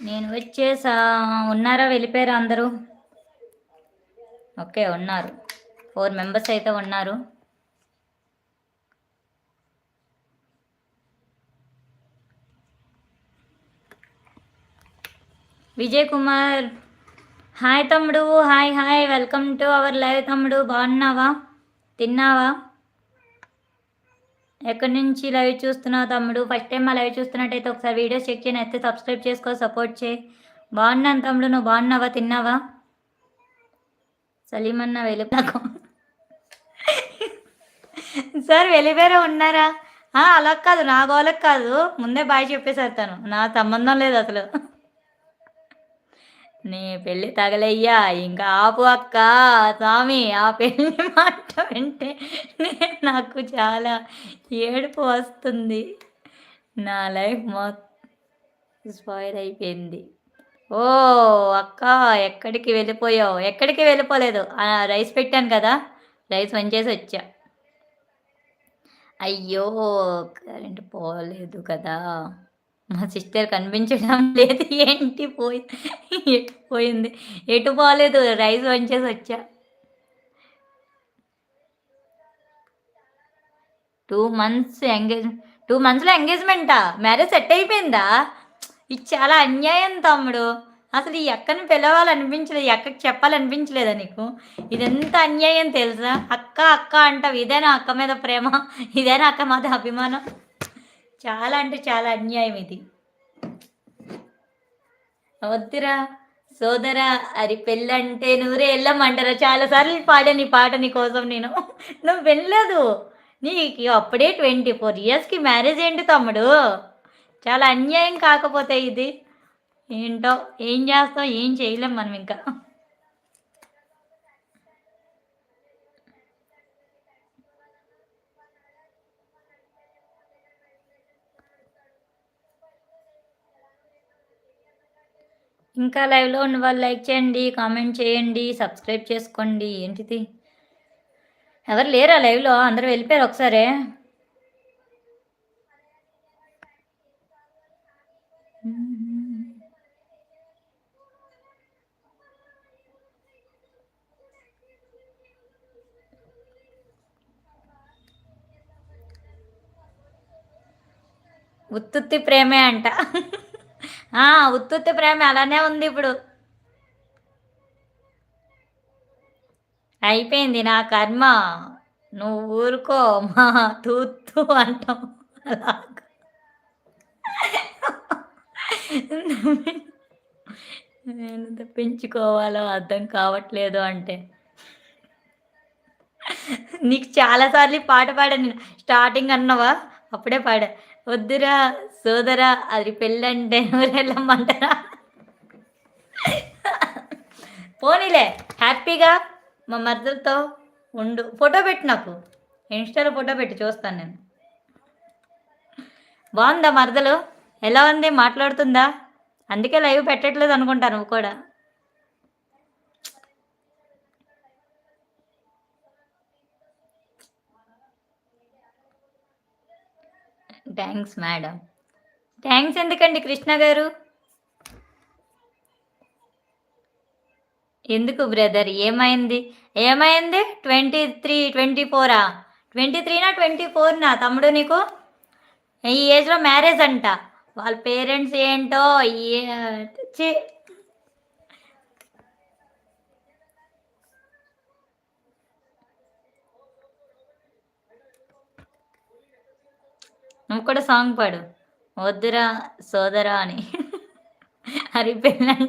నేను వచ్చేసా. ఉన్నారా? వెళ్ళిపోయారా అందరూ? ఓకే, ఉన్నారు. 4 మెంబర్స్ అయితే ఉన్నారు. విజయ్ కుమార్, హాయ్ తమ్ముడు. Hi hi, welcome to our live తమ్ముడు. బాగున్నావా? తిన్నావా? ఎక్కడి నుంచి లైవ్ చూస్తున్నావు తమ్ముడు? ఫస్ట్ టైం మా లైవ్ చూస్తున్నట్టయితే ఒకసారి వీడియోస్ చెక్ చేయని అయితే సబ్స్క్రైబ్ చేసుకో, సపోర్ట్ చేయి. బాగున్నాను తమ్ముడు, నువ్వు బాగున్నావా? తిన్నావా? సలీమన్న వెళ్ళిపోయాకు సార్ వెళ్ళిపోయారా? ఉన్నారా? అలా కాదు, నా గోలకు కాదు, ముందే బాయ్ చెప్పేసారు. తను నా సంబంధం లేదు అసలు. నీ పెళ్ళి తగలయ్యా, ఇంకా ఆపు అక్క. స్వామి, ఆ పెళ్ళి మాట వింటే నాకు చాలా ఏడుపు వస్తుంది. నా లైఫ్ మొత్తం స్పాయిల్ అయిపోయింది. ఓ అక్క, ఎక్కడికి వెళ్ళిపోయావు? ఎక్కడికి వెళ్ళిపోలేదు. రైస్ పెట్టాను కదా, రైస్ వంచేసి వచ్చా. అయ్యో, కరెంట్ పోలేదు కదా. మా సిస్టర్ కనిపించడం లేదు. ఏంటి ఎటు పోయింది? ఎటు పోలేదు, రైస్ వంచేసి వచ్చా. 2 మంత్స్ ఎంగేజ్ 2 మంత్స్లో ఎంగేజ్మెంటా? మ్యారేజ్ సెట్ అయిపోయిందా? ఇది చాలా అన్యాయం తమ్ముడు. అసలు ఈ అక్కని పిలవాలనిపించలేదు, ఈ అక్కకి చెప్పాలనిపించలేదా నీకు? ఇదెంత అన్యాయం తెలుసా? అక్క అక్క అంటావు, ఇదేనా అక్క మీద ప్రేమ? ఇదేనా అక్క మీద అభిమానం? చాలా అంటే చాలా అన్యాయం ఇది. వద్దురా సోదరా, అది పెళ్ళంటే నూరే వెళ్ళమంటారా? చాలాసార్లు పాడాను ఈ పాట నీ కోసం నేను. నువ్వు వినలేదు. నీకు అప్పుడే 24 ఇయర్స్కి మ్యారేజ్ ఏంటి తమ్ముడు? చాలా అన్యాయం కాకపోతే ఇది. ఏంటో, ఏం చేస్తాం, ఏం చేయలేం మనం ఇంకా. ఇంకా లైవ్లో ఉన్న వాళ్ళు లైక్ చేయండి, కామెంట్ చేయండి, సబ్స్క్రైబ్ చేసుకోండి. ఏంటిది, ఎవరు లేరా లైవ్లో? అందరూ వెళ్ళిపోయారు ఒకసారి. ఉత్తుత్తి ప్రేమే అంట. ఉత్తుత్తి ప్రేమ అలానే ఉంది ఇప్పుడు. అయిపోయింది నా కర్మ. నువ్వు ఊరుకో, మా తూత్తు అంటాం అలాగా. నేను తప్పించుకోవాలో అర్థం కావట్లేదు అంటే. నీకు చాలాసార్లు పాట పాడాను నేను. స్టార్టింగ్ అన్నవా, అప్పుడే పాడా. వద్దురా సోదరా, అది పెళ్ళంటే ఊరెళ్ళమంటారా? పోనీలే, హ్యాపీగా మా మరదలతో ఉండు. ఫోటో పెట్టి నాకు ఇన్స్టాలో ఫోటో పెట్టి చూస్తాను నేను. బాగుందా మరదలు? ఎలా ఉంది? మాట్లాడుతుందా? అందుకే లైవ్ పెట్టట్లేదు అనుకుంటా నువ్వు కూడా. Thanks madam. థ్యాంక్స్ ఎందుకండి కృష్ణ గారు? ఎందుకు బ్రదర్, ఏమైంది? ఏమైంది? 23, 24 23నా 24నా తమ్ముడు నీకు? ఈ ఏజ్లో మ్యారేజ్ అంట. వాళ్ళ పేరెంట్స్ ఏంటో ఛీ. నువ్వు కూడా సాంగ్ పాడు, వద్దురా సోదరా అని. హరి పెళ్ళంటే